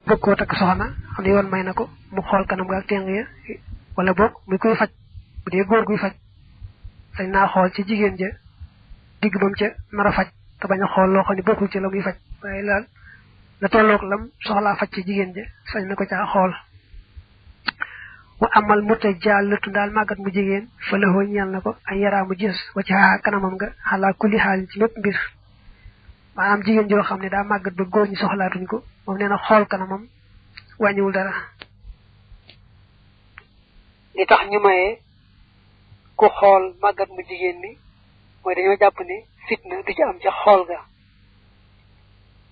bëgg koo takk soxna xam ne yoon may na ko mu xool kanam ga ak teng ya wala boog muy koy faj bu dee góor guy faj sañ naa xool ci jigéen ja digg bam ca nar a faj te bañ a xool loo xam ne bokkul ci la muy faj waaye laal la tolloog lam soxlaa faj ci jigéen ja sañ na ko caa xool wa amal muta jàllatu daal màggat mu jigéen fa la ñeel na ko ay yaraa mu gis wa ci kanamam nga xalaa kulli xaalin ci mépp mbir maanaam jigéen joo xam ne daa màggat ba góor ñi soxlaatuñ ko moom nee na xool kanamam wàññiwul dara li tax ñu mayee ku xool màggat mu jigéen mi mooy dañoo jàpp ne fitna du ci am ca xool ga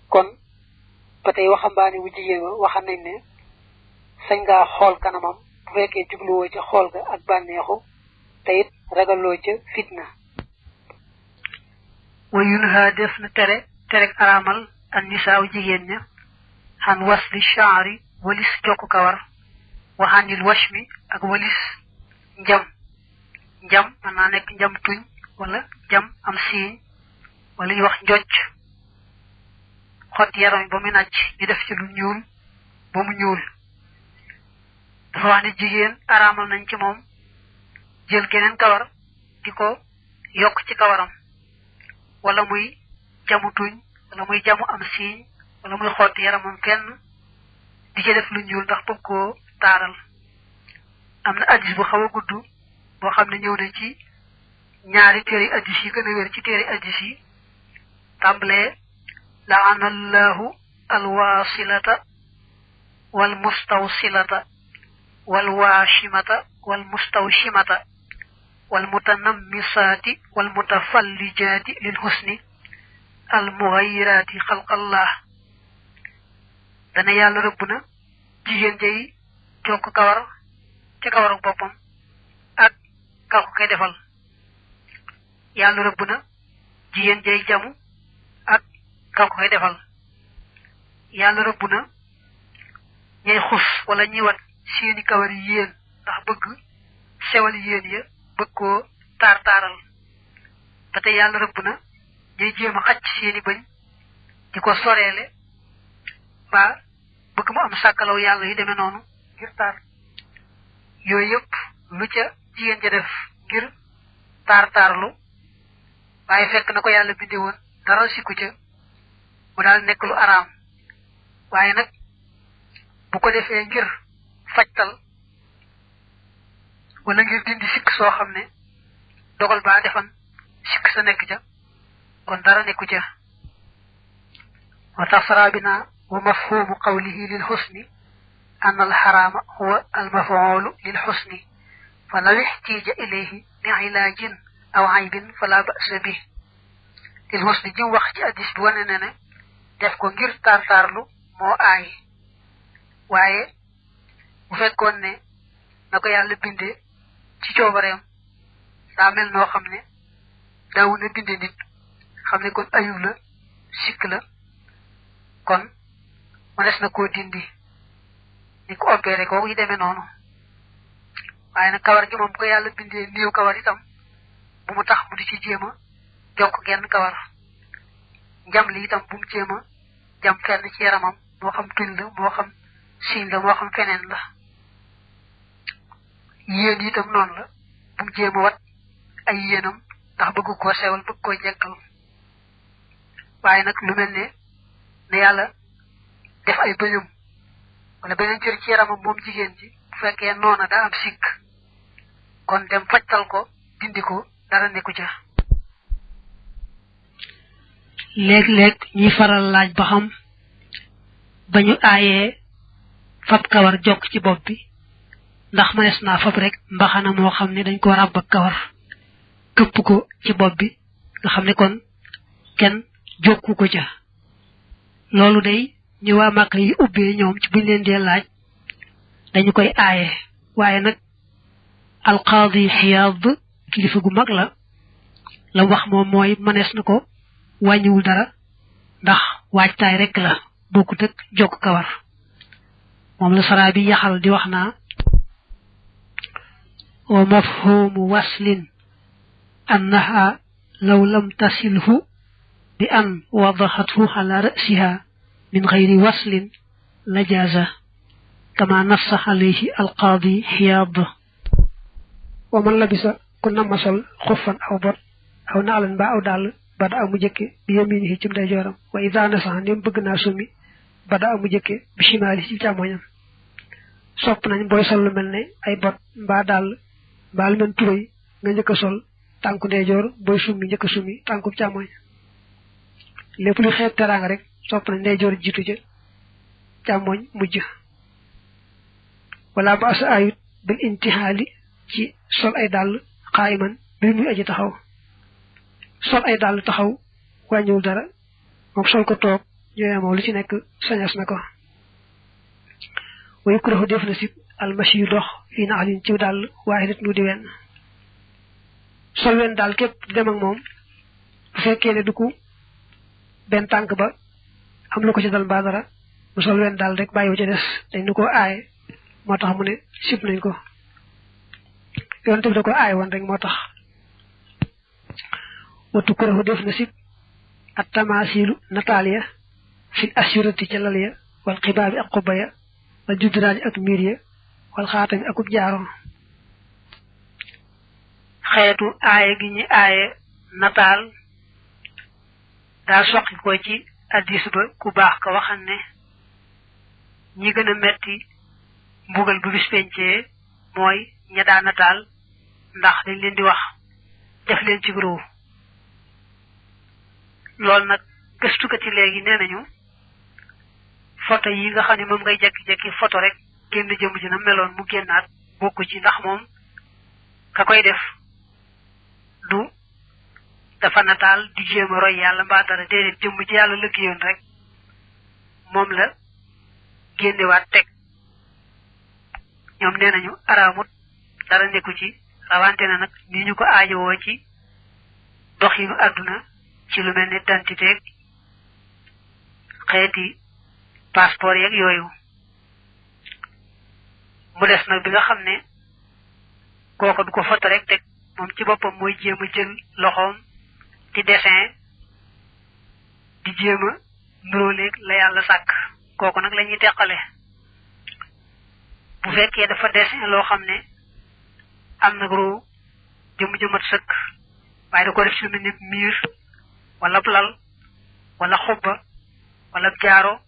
kon ba tey waxambaane bu jigéen wa waxam nañ ne sañ ngaa xool kanamam bu fekkee jubluwoo ca xool ga ak bànneexu te it ragaloo ca fitna wa yunha def na terek araamal an nisaaw jigéen ña xan wasli shaari walis jokk kawar waxanil washmi ak walis njam mën naa nekk njam tuñ wala jam am siiñ wala ñu wax njocc xot yaram ba mu nàcc ñu def ci lu ñuul ba mu ñuul dafa wax ne jigéen araamal nañ ci moom jël geneen kawar di ko yokk ci kawaram wala muy jamu tuñ wala muy jamu am siiñ wala muy xot yaramam kenn di ci def lu ñuul ndax bëgg koo taaral am na addis bu xaw a gudd boo xam ne ñëw na ci ñaari téere addis yi gën a wér ci téere addis yi tàmbalee laana allahu alwasilata wal mustawsilata wal waashimata wal mustawshimata wal mutanammisaati wal mutafallijaati lil husni al mughayiraati xalqallah dana yàlla rëbb na jigéen jay jokk kawar ca kawaru boppam ak ka ko koy defal yàlla rëbb na jigéen jay jamu ak ka ko koy defal yàlla rëbb na ñay xus wala ñi wat seeni kawar yi yéen ndax bëgg sewal yéen ya bëgg koo taar-taaral ba tey yàlla rëbb na ñay jéem a xacc seeni bëñ di ko soreele ba bëgg mu am sàkkalaw yàlla yu demee noonu ngir taar yooyu yëpp lu ca jigéen ja def ngir taar-taarlu waaye fekk na ko yàlla bindee woon dara sikku ca mu daal nekk lu araam waaye nag bu ko defee ngir fajtal wala ngir dindi sikk soo xam ne dogal baa defan sikk sa nekk ca kon dara nekku ca wa tasara bina wa mafhumu qawlihi lil husni an al harama huwa al maf'ulu lil husni fa law ihtija ilayhi li ilajin aw aybin fala ba'sa bih lil husni ji wax ci hadis bi wane ne def ko ngir tartarlu moo aay waaye bu fekkoon ne na ko yàlla bindee ci coobareem daa mel noo xam ne daawu na binde nit xam ne kon ayub la sikk la kon ma des na koo dindi ni ko opéré kooku yi demee noonu waaye nag kawar gi moom bu ko yàlla bindee néew kawar itam bu mu tax mu di ci jéem a jokk genn kawar njam li itam bu mu jéem a jam fenn ci yaramam moo xam tuñ la moo xam siiñ la moo xam feneen la yéen itam noonu la bu mu jéem a wat ay yéenam ndax bëgg koo sewal bëgg koo jekkal waaye nag lu mel ne yàlla def ay bëñum wala beneen cër ci yaramam moom jigéen ji bu fekkee noona daa am sikk kon dem fajtal ko dindi ko dara nekku ca léeg-léeg ñuy faral laaj ba xam ba ñu aayee fab kawar jokk ci bopp bi ndax mënees naa fab rek mbaxana moo xam ne dañ ko ràbb ak kawar këpp ko ci bopp bi nga xam ne kon kenn jokku ko ca loolu day ñu waa Màkka yi ubbee ñoom ci buñ leen dee laaj dañu koy aaye waaye nag alqaadi Xiyaad kilifa gu mag la wax moom mooy mënees na ko wàññiwul dara ndax waajtaay rek la bokkut ak jokk kawar moom la saraa bi yaxal di wax naa wa mafhumu waslin annaha law lam tasilhu bi an wadahathu ala ra'siha min ghayri waslin lajaza kama nassa alayhi alqadi hiyad wa man labisa kunna masal khuffan aw bot aw naalan ba aw dal bada amu jëkke bi yaminihi ci ndeyjoram wa idha nasa nim bëgg na sumi bada amu jëkke bi shimali ci chamoñam sopp nañ boy sol lu melne ay bot ba dal ba lu men turay nga ñëk sol tanku ndeyjor boy sumi ñëk sumi tanku chamoñ lepp lu xet teranga rek sopp nañ ndeyjor jitu ci chamoñ mujj wala ba sa ayut bil intihali ci sol ay dal qaiman bi muy aji taxaw sol ay dal taxaw wañul dara mom sol ko tok ñoyamo lu ci nek sañas nako way ko def na ci al mashi dox fi na alin ci dal wahidat nu di wen sol wen dal kep dem ak mom bu fekke ne duku ben tank ba am lu ko ci dal ba dara mu sol wen dal rek bayu ci dess dañ ko ay motax mu ne sip nañ ko yonte bi da ko ay won rek motax watu ko def na sip at tamasilu natalia fi asyurati ci laliya wal qibabi ak qubaya wal judrani ak miriya wal khatami ak jaaro xeetu aaye gi ñi aaye natal da soxi ko ci hadith ba ku baax ka waxan ne ñi gëna metti mbugal bu bis pencé moy ña da natal ndax dañ leen di wax def leen ci gro lool nak gëstu ko ci légui nenañu photo yi nga xamni mom ngay jekki photo rek genn jëm ci na meloon mu gennat bokku ci ndax mom ka koy def du dafa natal di jema roy yalla mba dara dédé jëm ci yalla lëggiyoon rek mom la genné wat tek ñom nenañu aramut dara neeku ci rawante na nak ni ñu ko aajo wo ci doxinu aduna ci lu melni identité xéeti passeport yak yoyu mu dess nak bi nga xamné koko du ko photo rek tek mom ci bopam moy jema jël loxom ci dessin di jema nurolek la yalla sak koko nak lañuy tekkale bu fekke dafa dessin lo xamné am na gro jëm jëmat sëkk waaye da ko def ci lu nit miir wala plal wala xubba wala jaaro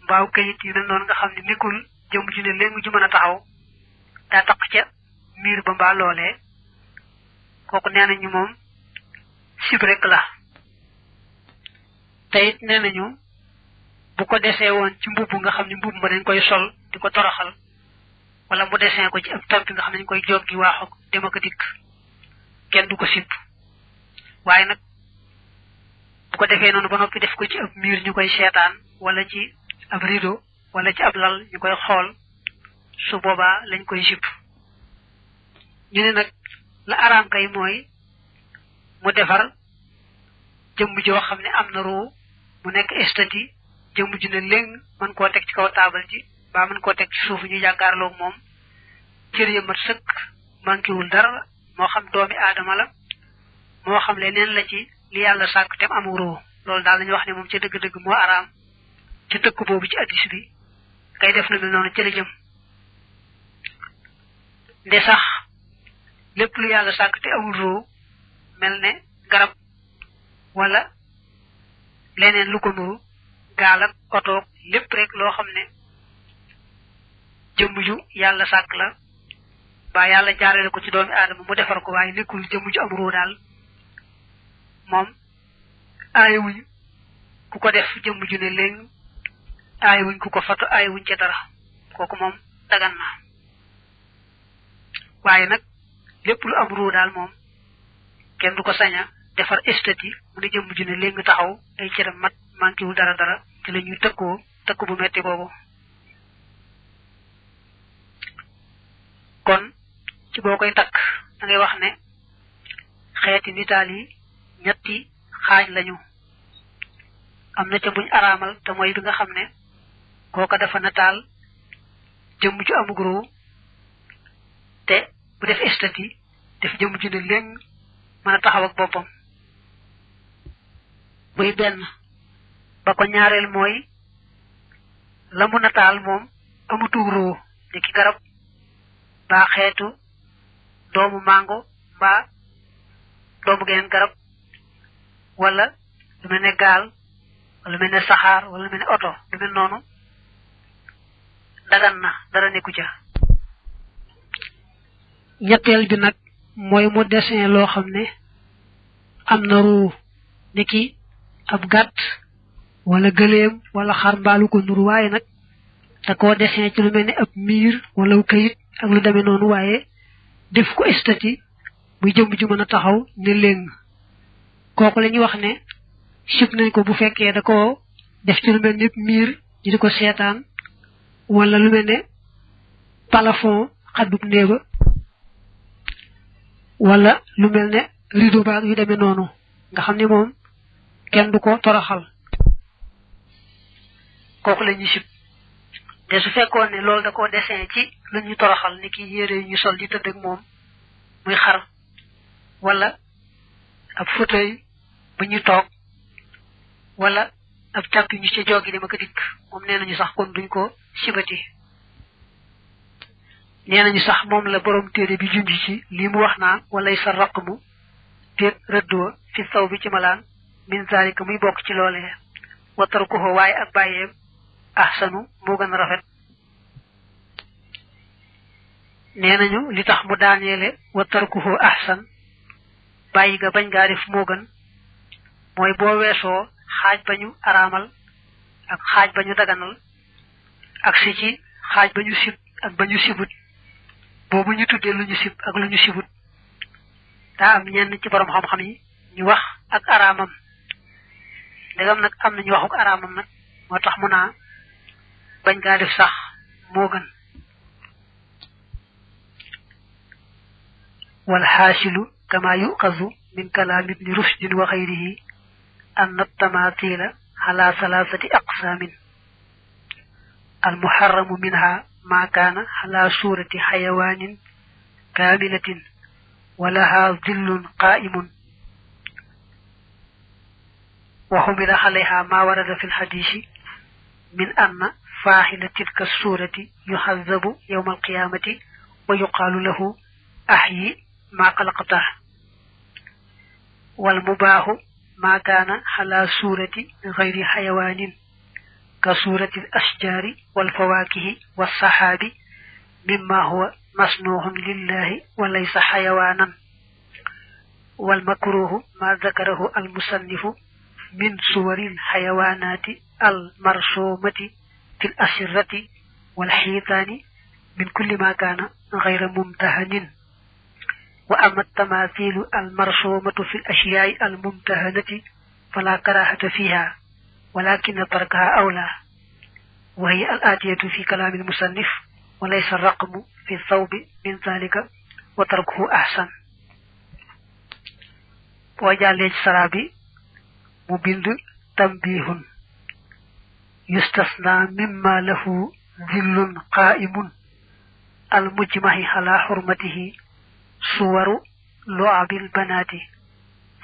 mbaaw kayit yu non nga xamni nikul jëm ju ne léngu ju mëna taxaw da tak ca miir ba mbaa loolee kooku nenañu moom sib rek la tayit nenañu bu ko desee woon ci mbubb nga xamni mbubb ma dañ koy sol di ko toroxal wala mu dessin ko ci ab tamp nga xamni koy joggi waxu dem ak dik kenn du ko sip waye nak bu ko defé nonu ba nopi def ko ci ab mur ñukoy sétane wala ci ab rideau wala ci ab lal ñukoy xol su boba lañ koy sip ñu ne nak la aram kay moy mu defar jëm jo xamni amna ro mu nek estati jëm ju ne leng man ko tek ci kaw table ji ba man ko tek ci suufu ñu jakarlo ak mom cër ya mat sëkk manki wul dara mo xam doomi adama la mo xam leneen la ci li yalla sak tem am ro lol dal lañu wax ni mom ci deug deug mo aram ci tekk bobu ci hadith bi kay def lu mel nonu ci la jëm de sax lepp lu yalla sak te amul ro melne garab wala leneen lu ko nuru gaal ak auto lepp rek lo xamne jëm ju yalla sak la ba yalla jaarale ko ci doomi adama mu defar ko way nekul jëm ju am ro dal mom ay wuñ ku ko def jëm ju ne leng ay wuñ ku ko fatu ay wuñ ci dara koku mom dagan na waye nak lepp lu am ro dal mom kenn du ko saña defar estati mu ne jëm ju ne leng taxaw ay ci mat manki wu dara dara ci lañu tekko bu metti bobu kon ci bokoy tak da ngay wax ne xéeti nitali ñetti xaj lañu amna ca buñ aramal te moy bi nga xamne koko dafa natal jëm ju amu gro te bu def estati def jëm ju ne leng mëna taxaw ak bopam buy ben ba ko ñaarel moy la mu nataal moom amutu ruu ni ki garab ba xeetu doomu mango ba doomu geneen garab wala lu mel ne gaal wala mel ne saxaar wala mel ne oto lu mel noonu dagan na dara nekku ca ñetteel bi nag mooy mu dessin loo xam ne am na ruu niki ab gàtt wala gëléem wala xar mbaalu ko nuru waaye nag da koo dessin ci lu mel ne ab miir wala kayit ak lu demee noonu waaye def ko estati muy jëm ju mën a taxaw ne léng kooku la ñuy wax ne sib nañ ko bu fekkee da koo def ci lu mel ne miir ñu di ko seetaan wala lu mel ne plafond xaddub néeba wala lu mel ne rideau baag yu demee noonu nga xam ne moom kenn du ko toroxal kooku la ñuy sib te su fekkoon ne loolu da koo dessin ci lu ñu toroxal ni ki yére yu ñu sol di tëdd ak moom muy xar wala ab fauteuil bu ñu toog wala ab tàpp ñu ci joggi dama ko dikk moom nee nañu sax kon duñ ko sibati nee nañu sax moom la borom téere bi junj ci lii mu wax naa walay sa raqmu te rëddwa fi saw bi ci malaan min zalika muy bokk ci loolee watar ko waaye ak bàyyeem ahsanu moo gën a rafet nee nañu li tax mu daaneele watar ko ahsan bàyyi ga bañ gaa def moo gën mooy boo weesoo xaaj bañu araamal ak xaaj bañu daganal ak si ci xaaj bañu sib ak bañu sibut boobu ñu tuddee lu ñu sib ak lu ñu sibut daa am ñenn ci borom xam-xam yi ñu wax ak araamam ndegam nag am nañu waxuk araamam nag moo tax mu naa bañ gaa def sax moo gën wal xaasilu kama yuqazu min kalaam ibni rushdin wa xayrihi أن التماثيل على ثلاثة أقسام المحرم منها ما كان على صورة حيوان كاملة ولها ظل قائم وحمل عليها ما ورد في الحديث من أن فاعل تلك الصورة يحذب يوم القيامة ويقال له أحيي ما خلقته والمباح ما كان على صورة غير حيوان كصورة الأشجار والفواكه والسحاب مما هو مصنوع لله وليس حيوانا والمكروه ما ذكره المصنف من صور الحيوانات المرسومة في الأسرة والحيطان من كل ما كان غير ممتهن وأما التماثيل المرسومة في الأشياء الممتهنة فلا كراهة فيها ولكن تركها أولى وهي الآتية في كلام المصنف وليس الرقم في الثوب من ذلك وتركه أحسن وجعل السرابي مبند تنبيه يستثنى مما له ظل قائم المجمع على حرمته صور لعب البنات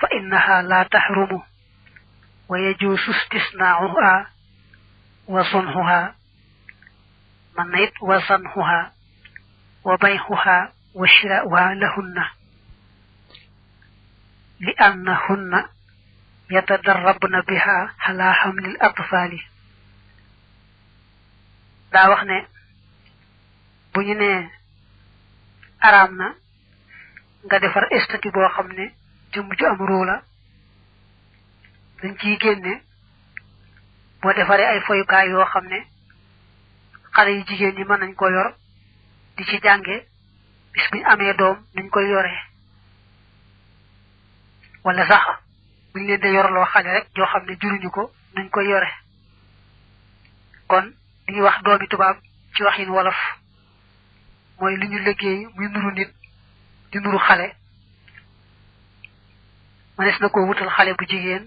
فإنها لا تحرم ويجوز استثناؤها وصنعها منيت وصنعها وبيعها وشراؤها لهن لأنهن يتدربن بها على حمل الأطفال دا وخني بني نه أرامنا nga defar estati boo xam ne jëm ju am ruu la dañ ciy génne boo defaree ay foyukaay yoo xam ne xale yu jigéen ñi mën nañ ko yor di ci jànge bis buñ amee doom nañ koy yoree wala sax buñ leen de yorloo xale rek joo xam ne juruñu ko nañ koy yore kon li ñuy wax doomi tubaab ci waxin wolof mooy li ñu liggéey muy nuru nit di nuru xale manes na ko wutal xale bu jigéen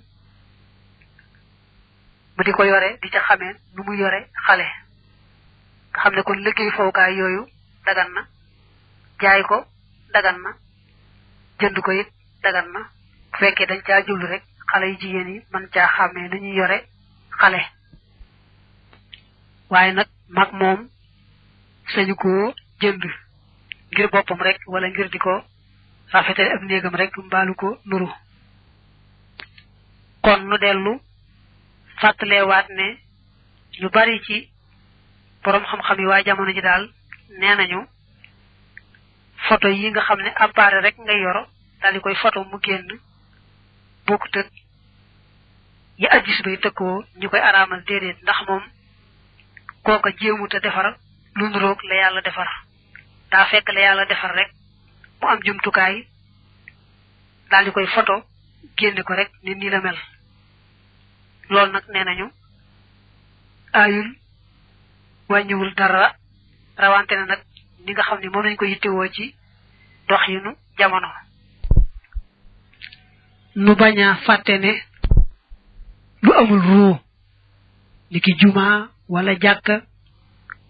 mu di ko yore di ca xamee nu mu yore xale nga xam ne kon liggéey fowukaay yooyu dagan na jaay ko dagan na jënd ko it dagan na bu fekkee dañ caa jublu rek xale yu jigéen yi man caa xàmmee nu ñuy yore xale waaye nag mag moom sañu koo jënd ngir boppam rek wala ngir di ko rafetale ab néegam rek mbaalu ko nuru kon nu dellu fàttalewaat ne ñu bari ci borom xam-xam yi waa jamono ji daal nee nañu photo yi nga xam ne appareil rek ngay yor daal di koy photo mu génn bokkut ak yi addis bay tëkkoo ñu koy araamal déedéet ndax moom kooka jéemut a defar lu nuroog la yàlla defar daa fekk la yàlla defar rek mu am jumtukaay daal di koy photo génne ko rek ni nii la mel loolu nag nee nañu aayul wàññiwul dara rawante na nag ni nga xam ne moom lañ ko yittewoo ci doxinu jamono nu bañ a fàtte ne lu amul ruu ni ki juma wala jàkka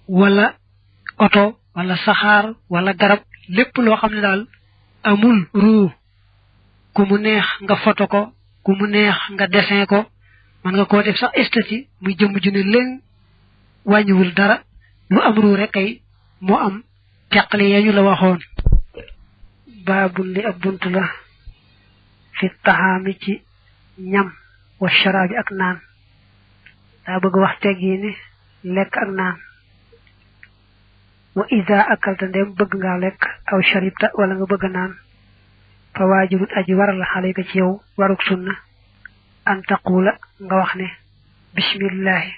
wala oto wala saxaar wala garab lépp loo xam ne daal amul ruu ku mu neex nga photo ko ku mu neex nga dessin ko man nga koo def sax esthétique muy jëmm ju ne leen wàññiwul dara lu am ruu rek kay moo am teqali ya ñu la waxoon baabul li ab bunt la fi taxaami ci ñam wa sharaabi ak naan daa bëgg wax teggi ni lekk ak naan wa ida akalta ndem bëgg nga lekk aw sharibta wala nga bëgg naan fa waajibun aji war la xalayka ci yow waruk sunna an taqula nga wax ne bismillahi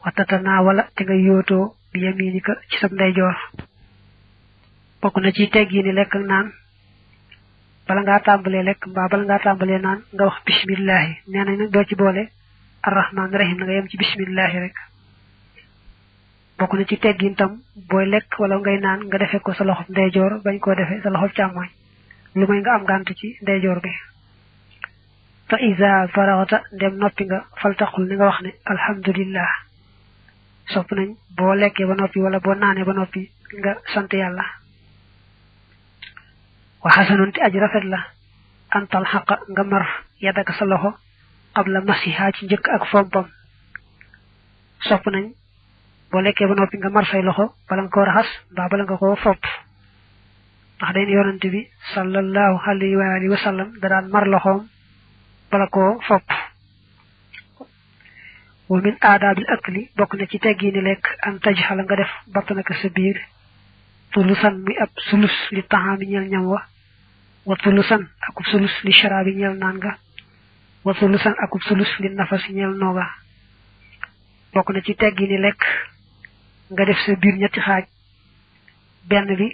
wa tatanawala te nga yootoo bi yaminika ci sab ndeyjoor bokk na ci teggi ni lekk ak naan bala ngaa tàmbalee lekk mbaa bala ngaa tàmbalee naan nga wax bismillahi nee nañ nag doo ci boole arrahman rahim na nga yem ci bismillahi rek bokk na ci teggin tam booy lekk wala ngay naan nga defee ko sa loxob ndeyjoor bañ koo defee sa loxob càmmoñ lu may nga am gànt ci ndeyjoor bi fa iza faraxata ndem noppi nga faltaxul ni nga wax ne alhamdulillah sopp nañ boo lekkee ba noppi wala boo naanee ba noppi nga sant yàlla wa xasanun ti aji rafet la antal xaqa nga mar yaddaka sa loxo qabla masiha ci njëkk ak fompam sopp nañ boo lekkee ba noppi nga mar say loxo bala nga ko raxas mbaa bala nga ko fopp ndax dañ yonante bi sallallahu alayhi wa alihi wa sallam da daan mar loxoom bala koo fopp wa min aadaabil akli bokk na ci teggi ni lekk an tajxala nga def battanaka sa biir tulusan muy ab sulus li taxaami ñeel ñam wa tulusan akub sulus li sharaabi ñeel naan nga wa tulusan akub sulus li nafas ñeel nooga bokk na ci teggi ni lekk nga def sa biir ñetti xaaj benn bi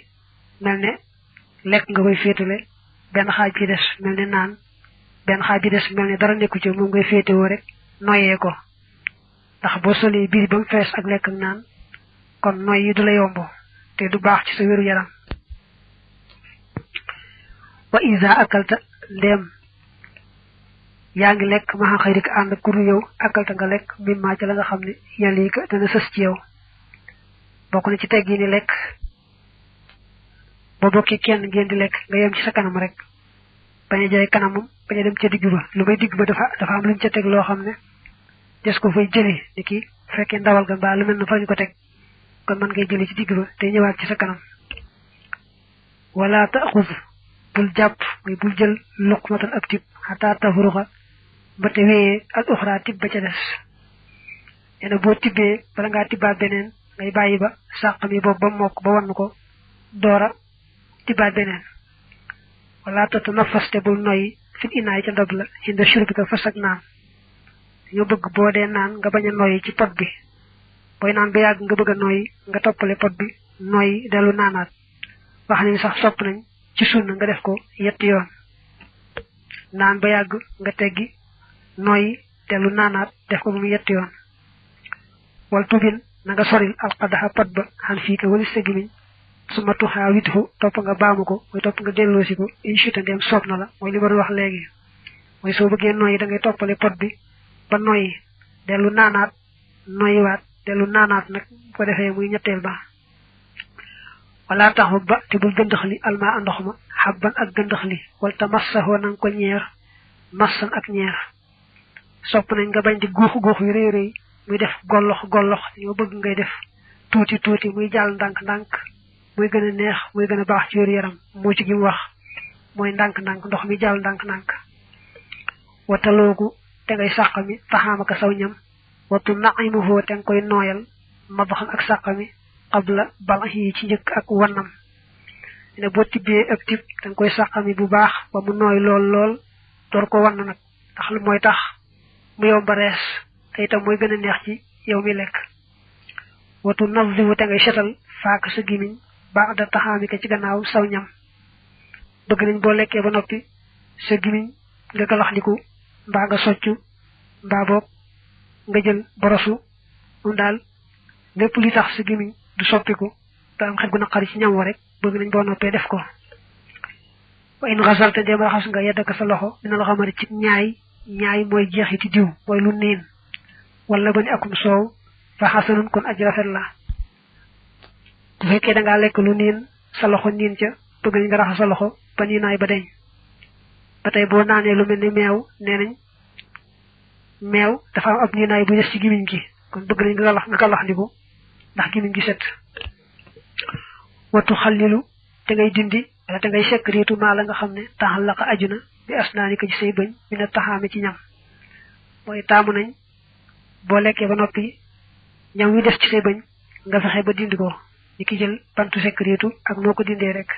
mel ne lekk nga koy féetale benn xaaj bi des mel ne naan benn xaaj bi des mel ne dara nekku ci moom ngay féetewoo rek noyyee ko ndax boo solee biir ba mu fees ak lekk ak naan kon noy yi du la yomb te du baax ci sa wéru yaram wa iza akalta ndem yaa ngi lekk maa xëy rik ànd kuru yow akalta nga lekk mimmaa ci la nga xam ne yàlla ka dana sës ci yow bokk na ci teggi ni lekk boo bokki kenn ngeen di lekk nga yem ci sa kanam rek bañ a jaay kanamam bañ a dem ca digg ba lu may digg ba dafa am luñ ca teg loo xam ne des ko fay jëli ni ki fekkee ndawal ga mbaa lu mel na fa ñu ko teg kon mën ngay jëli ci digg ba te ñëwaat ci sa kanam wala taxuz bul jàpp muy bul jël luqmatan ab tib xataa tafruxa ba te wéyee al uxra tib ba ca des nee na boo tibbee bala ngaa tibbaat beneen ngay bàyyi ba sàq mi boobu ba mokk ba wann ko doora tibbaat beneen wala tatu nafas te bul noyyi fit inaay ca ndab la inda shurbika fas ak naan dañoo bëgg boo dee naan nga bañ a noyyi ci pot bi booy naan ba yàgg nga bëgg a noyyi nga toppale pot bi noyyi dellu naanaat wax nañ sax sopp nañ ci sunna nga def ko yetti yoon naan ba yàgg nga teggi noyyi dellu naanaat def ko bu mu yetti yoon wal tubin na nga soril alqadaxa pot ba xan fii ka wali sa gimiñ su ma tuxaa withu topp nga baamu ko mooy topp nga delloosi ko inchita ndem soob na la mooy li ma doon wax léegi mooy soo bëggee noyyi da ngay toppale pot bi ba noyyi dellu naanaat noyyiwaat dellu naanaat nag bu ko defee muy ñetteel ba wala taxut ba te bul gëndax li almaa ndox ma xabban ak gëndax li wala ta massaxoo na nga ko ñeer massan ak ñeer sopp nañ nga bañ di guux guux yu rëy rëy muy def gollox gollox dañoo bëgg ngay def tuuti tuuti muy jàll ndànk ndànk muy gën a neex muy gën a baax ci yaram moo ci gi mu wax mooy ndànk ndànk ndox mi jàll ndànk ndànk wataloogu te ngay sàqami taxaamaka saw ñam watu naimuhoo te nga koy nooyal mabaxam ak sàqami qabla balahi ci njëkk ak wannam ne boo tibbee ak tib da nga koy sàqami bu baax ba mu nooy lool lool door ko wann nag ndax lu mooy tax mu yow ba rees te itam mooy gën a neex ci yow mi lekk watu naziwu te ngay setal faak sa gimiñ baax da taxaamika ci gannaaw saw ñam bëgg nañ boo lekkee ba noppi sa gimiñ nga galaxndiku mbaa nga soccu mbaa boog nga jël borosu moom daal lépp li tax sa gimiñ du soppiku te am xet gu naqari ci ñam wa rek bëgg nañ boo noppee def ko wa in xasalte dem raxas nga yeddaka sa loxo dina la xamari ci ñaay mooy jeexiti diw mooy lu niin wala ba ni akum soow fa xasanun kon aj rafet la bu fekkee da ngaa lekk lu niin sa loxo niin ca bëgg nañ nga raxas sa loxo ba nii naay ba deñ ba tey boo naanee lu mel ni meew nee nañ meew dafa am ab nii naay bu des ci gimiñ gi kon bëgg nañ nga galaxndiku ndax gimiñ gi set watu xallilu te ngay dindi wala te ngay sekriitu maa la nga xam ne taxal la ko ajuna bi asnaani ko ci say bëñ mi ne taxaame ci ñam mooy taamu nañ boo lekkee ba noppi ñam wi def ci say bëñ nga fexe ba dindi ko ni ki jël bantu sekriitu ak noo ko dindee rek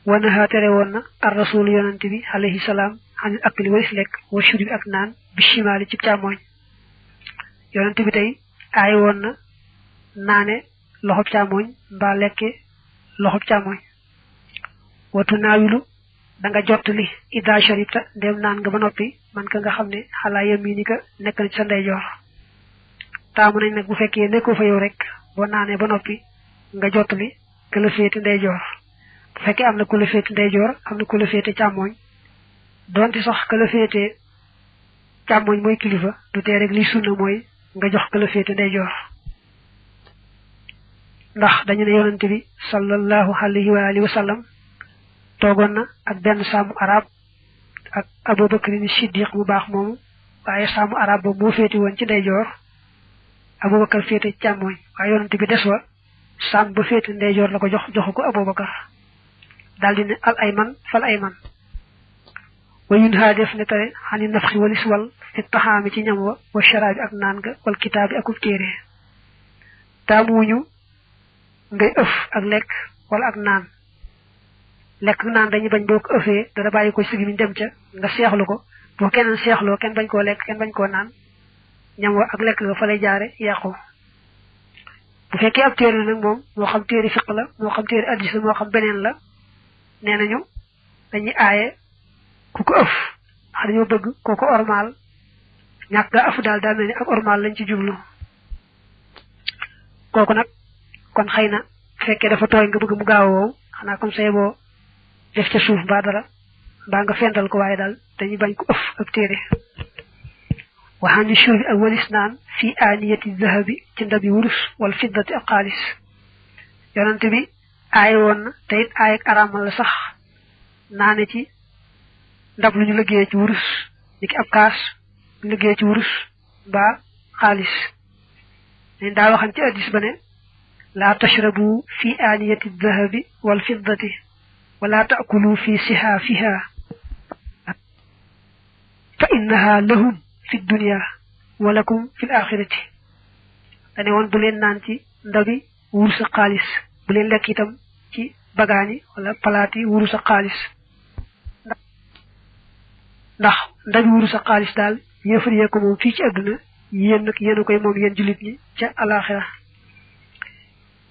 wana tere woon na ar rasul yonante bi alayhi salaam xanil akli waris lekk wa shurbi ak naan bi shimaali ci càmmooñ yonante bi tey aay woon na naane loxob càmmooñ mbaa lekke loxob càmmooñ watu naawilu da nga jot li ida sharibta ndem naan nga ba noppi man ka nga xam ne xalaa yaminika nekk na ci sa ndeyjoor taamu nañ nag bu fekkee nekkoo fa yow rek boo naanee ba noppi nga jot li ka la féete ndeyjoor bu fekkee am na ku la féete ndeyjoor am na ku la féete càmmooñ donte sax ka la féete càmmooñ mooy kilifa du tee rek li sunna mooy nga jox ka la féete ndeyjoor ndax dañu ne yonante bi sallallahu alayhi wa alihi wa sallam toogoon na ak benn saamu arab ak Abubakar ni Siddiq mu baax moomu waaye saamu arab ba moo féete woon ci ndeyjoor Abubakar féete càmmooñ waaye yonante bi des wa saam ba féete ndeyjoor la ko joxu ko Abubakar daldi ne al ayman fal ayman wayun ha def ne tare xani nafxi walis wal fi taxaami ci ñam wa sharaabi ak naan nga wal kitaabi akub téere taamuñu ngay ëf ak lekk wala ak naan lekk naan dañuy bañ boo ko ëfee dara bàyyi ko sigi mi dem ca nga seexlu ko boo keneen seexloo kenn bañ koo lekk kenn bañ koo naan ñam wa ak lekk nga fa lay jaare yàqu bu fekkee ab téere nag moom moo xam téere fiq la moo xam téere addis la moo xam beneen la nee nañu dañuy aaye ku ko ëf wax dañoo bëgg kooku ormal ñàkk nga ëf daal mel ni ak ormal lañ ci jublu kooku nag kon xëy na fekkee dafa tooy nga bëgg mu gaaw woow xanaa comme say boo def ca suuf mbaa dara mbaa nga fendal ko waaye daal dañuy bañ ko ëf ab téere waxaan ni shurbi ak walis naan fii aaniyati zahabi ci ndabi wurus wala fiddati ak xaalis yonante bi aay woon na te it aay ak araamal la sax naane ci ndab lu ñu liggéeyee ci wurus ni ki ab kaas lu liggéeyee ci wurus mbaa xaalis dañ daa waxam ci addis ba ne laa tashrabu fi aaniyati dahabi wal fiddati wala taakulu fi sihaafiha fa innaha lahum fi dunya wa lakum fi alaxirati dane woon bu leen naan ci ndabi wurus ak xaalis bu leen lekk itam ci bagaani wala palaati wurus ak xaalis ndax ndabi wurus ak xaalis daal yéefar yee ko moom fii ci adduna yéen nag yéen a koy moom yéen jullit ñi ca alaxira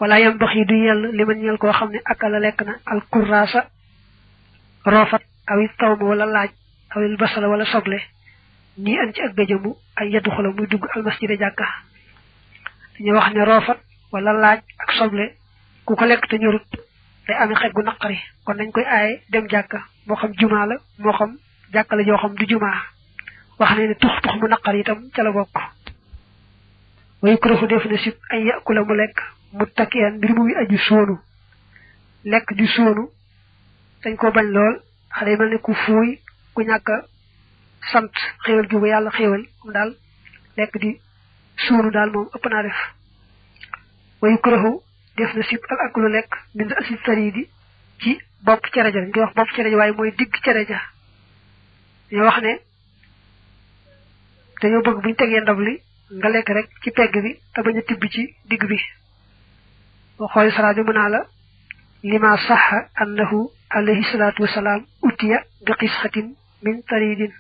wala yam dox yi du yell li man ñeel koo xam ne akala lekk na al kurraasa roofat awil tawma wala laaj awil basala wala soble nii an ci ak gëjëmu ay yeddu xolo muy dugg almasjida jàkka dañuy wax ne roofat wala laaj ak soble ku ko lekk te ñorut day amee xet gu naqari kon dañ koy aaye dem jàkka moo xam jumaa la moo xam jàkka la joo xam du jumaa wax ne tux mu naqari itam ca la bokk way kuréfu def na sib ay yàkula mu lekk mu takkeen mbir muy aju soonu lekk di soonu dañ ko bañ lool xale mel ne ku fuuy ku ñàkk sant xéwal gi bu yàlla xéwal mu daal lekk di suunu daal moom ëpp naa def wayu kuréxu def na sib al akulu lekk min asil saridi ci bopp cere ja ngi wax bopp cere ja waaye mooy digg cere ja dañoo wax ne dañoo bëgg buñu tegee ndab li nga lekk rek ci pegg bi te bañ a tibb ci digg bi boo xool sara bi mën naa la lima saxa annahu alayhi salatu wasalaam utiya bi qisxatin min taridin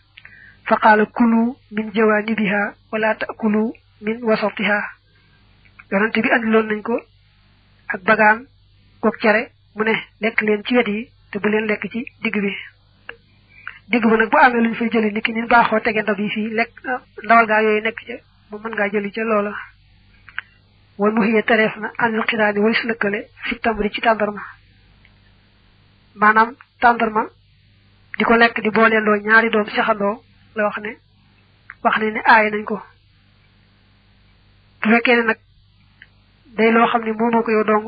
fa qaala kulu min jawanibiha wala taakulu min wasatiha yonante bi andiloon nañ ko ak bagaan kook cere mu ne lekk leen ci wet yi te bu leen lekk ci digg bi digg ba nag bu amee luñ fay jëli niki nin baaxoo tege ndab yi fii lekk ndawal gaa yooyu nekk ca mu mën ngaa jëli ca loola wal mu xiye tereef na anil xiraani walis lëkkale fi tamri ci tàndarma maanaam tàndarma di ko lekk di booleendoo ñaari doom saxandoo la wax ne aay nañ ko bu fekkee ne nag day loo xam ne moomoo ko yow dong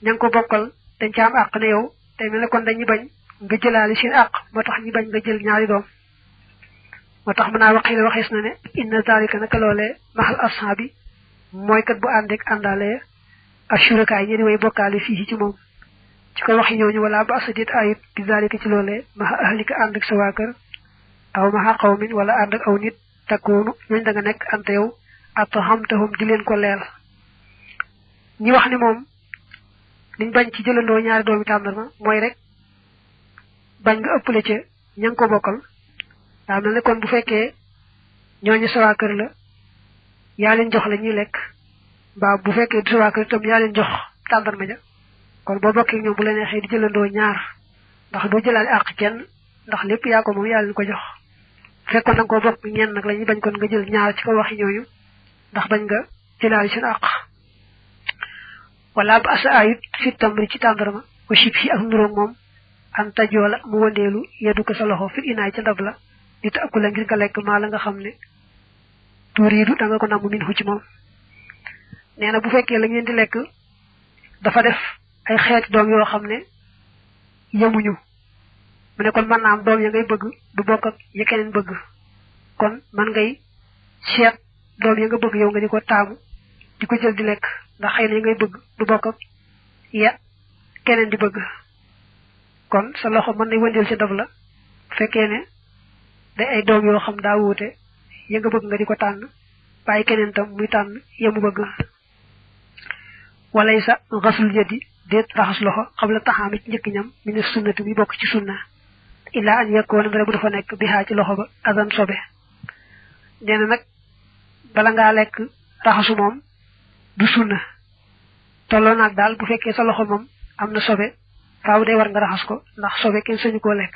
ña ngi ko bokkal dañ ca am àq ne yow tey mel ne kon dañuy bañ nga jëlaali seen àq moo tax ñu bañ nga jël ñaari doom moo tax mën naa waxi waxees na ne inna zalika naka loolee maxal ashaabi mooy kat bu àndeek àndaale ashurakaay ñi di way bokkaale fii ci moom ci ko waxi ñooñu wala ba asadit ayib bi zalika ci loolee maxa ahlika ànd ak sa waa kër aw maxa qawmin wala ànd ak aw nit takkoonu ñooñ da nga nekk ante yow athamtahum di leen ko leel ñi wax ni moom liñ bañ ci jëlandoo ñaari doomi tàndarma mooy rek bañ nga ëppale ca ña ngi ko bokkal daa mel ne kon bu fekkee ñooñu sa waa kër la yaa leen jox la ñuy lekk mbaa bu fekkee du sa waa kër itam yaa leen jox tàndarma ja kon boo bokkee ñoom bu la neexee di jëlandoo ñaar ndax doo jëlaale àq kenn ndax lépp yaa ko moom yaa leen ko jox fekkoon da nga koo bokk ñenn nag la ñuy bañ kon nga jël ñaar ci ko waxi ñooñu ndax bañ nga jëlaale seen àq wala ba asa ayit fi tamri ci tàndarma wa shib yi ak nuróog moom an tajoola mu wëndeelu yeddu ko sa loxo fi inaay ca ndab la di ta akula ngir nga lekk maa la nga xam ne tuuriidu da nga ko namm min hu ci moom nee na bu fekkee la ngeen di lekk dafa def ay xeeti doom yoo xam ne yemuñu mu ne kon mën naa am doom ya ngay bëgg du bokk ak ya keneen bëgg kon man ngay seet doom ya nga bëgg yow nga di ko taamu di ko jël di lekk ndax xëy na ya ngay bëgg du bokk ak ya keneen di bëgg kon sa loxo mën na wëndeel ci dab la fekkee ne day ay doom yoo xam daa wuute ya nga bëgg nga di ko tànn bàyyi keneen tam muy tànn ya mu bëgg walay sa xasul yadi déet raxas loxo xam la taxaami ci njëkk ñam mi ne sunnati bi bokk ci sunna illaa an yekkoon nga bu dafa nekk bi xaa ci loxo ba azan sobe nee na nag bala ngaa lekk raxasu moom du sunna tolloo naag daal bu fekkee sa loxo moom am na sobe faaw day war nga raxas ko ndax sobe kenn sañu koo lekk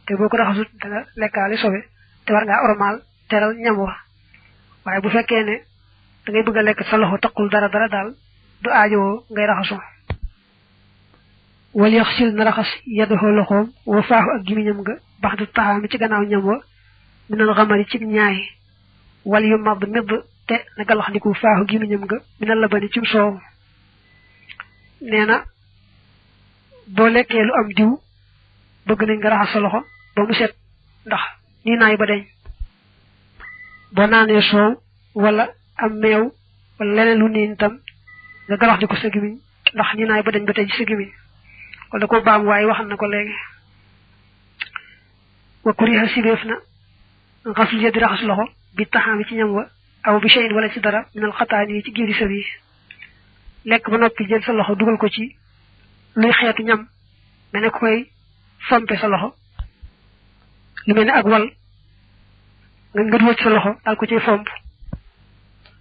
te boo ko raxasut da nga lekkaale sobe te war ngaa ormaal teral ñam wa waaye bu fekkee ne da ngay bëgg a lekk sa loxo taqul dara daal du aajowoo ngay raxasu wal yaxsil na raxas yadaxoo loxoom wa faaxu ak gimiñam nga bax du taxaami ci gannaaw ñam wa minal xamari ci ñaay wal yu mab midd te na galax ndiku faaxu gimiñam nga minal la bani cim soow nee na boo lekkee lu am diw bëgg nañ nga raxas sa loxo ba mu set ndax nii naay ba deñ boo naanee soow wala am meew wala leneen lu niin tam nga galax ndiku sa gimiñ ndax nii naay ba deñ ba tey ci sa gimiñ wala ko baam waaye waxal na ko léegi wa kuriha sibeef na xasul yadi raxas loxo bi taxaami ci ñam wa aw bi shay'in wala ci dara minal xataani yi ci giiri sëb yi lekk ba noppi jël sa loxo dugal ko ci luy xeetu ñam mel ne ku koy fompe sa loxo lu mel ne ak wal nga dugal ci sa loxo daal ko ciy fomp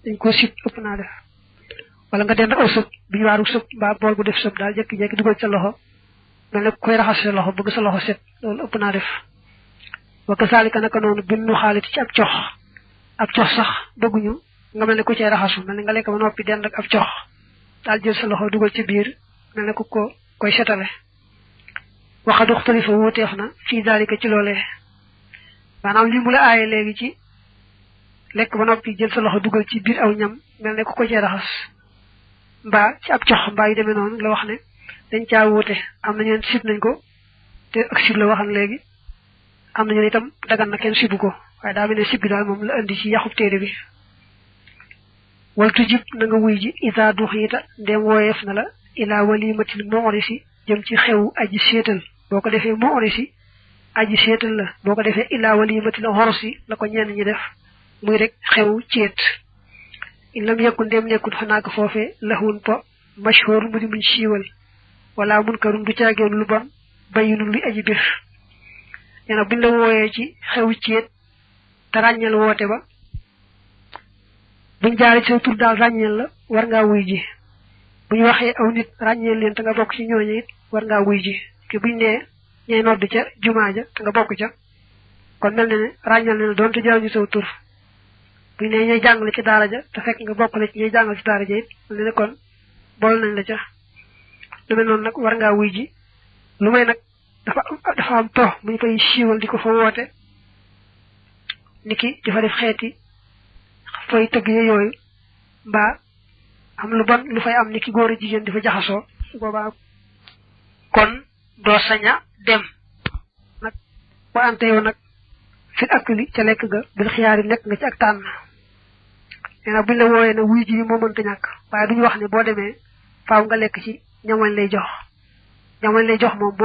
dañ ko sib ëpp naa def wala nga dend aw sëb bi ñu waaru sëb mbaa bool bu def sëb daal jékki-jékki dugal ci sa loxo mel ne koy raxas sa loxo bëgg sa loxo set loolu ëpp naa def wa kasaalika naka noonu bin nu xaalit ci ab cox sax bëgguñu nga mel ne ku cay raxasu mel ne nga lekk ba noppi dend ak ab cox daal jël sa loxo dugal ci biir mel ne ku ko koy setale waxadu xtalifa wuuteef na fii daalika ci loolee maanaam li mu la aaye léegi ci lekk ba noppi jël sa loxo dugal ci biir aw ñam mel ne ku ko cay raxas mbaa ci ab cox mbaa yu demee noonu la wax ne dañ caa wuute am nañu leen sib nañ ko te ak sib la waxan léegi am nañu itam dagan na kenn sibu ko waaye daa mel ne sib bi daal moom la indi ci yaxub téere bi wal tujib na nga wuy ji isa duxita ndem woyef na la ila walimatil mu'risi jëm ci xew aji seetal boko defé mu'risi aji seetal la boko defé ila walimatil horsi la ko ñen ñi def muy rek xew ciet ilam yakun dem nekut xanaka fofé lahun po mashhur mu di muñ siiwal wala munkarun du ciageen lu bon bayinu lu aji bir ñena buñ la woyé ci xew ciet ta ragnal wote ba buñ jaari ci tur dal ragnal la war nga wuy ji buñ waxé aw nit ragnal leen ta nga bok ci ñoñe it war nga wuy ji ke buñ né ñay nodd ca jumaaja ta nga bok ca kon melni ne ragnal leen doon te jaaru ci tur buñ né ñay jangal ci daara ja ta fekk nga bok la ci ñay jangal ci daara ja it ne kon bol nañ la ca lu mel non nak war nga wuy ji lu may nak dafa am to muy fay siiwal diko fa wote niki dafa def xéeti fay teug yoy ba am lu bon lu fay am niki goor jigen difa jaxaso boba kon do saña dem nak ba ante yow nak fi akli ca lek ga bil xiyari nek nga ci ak tan ena buñ la woyé na wuy ji mo mënta ñak waye duñ wax ni bo démé faaw nga lek ci ñamañ lay jox mom bo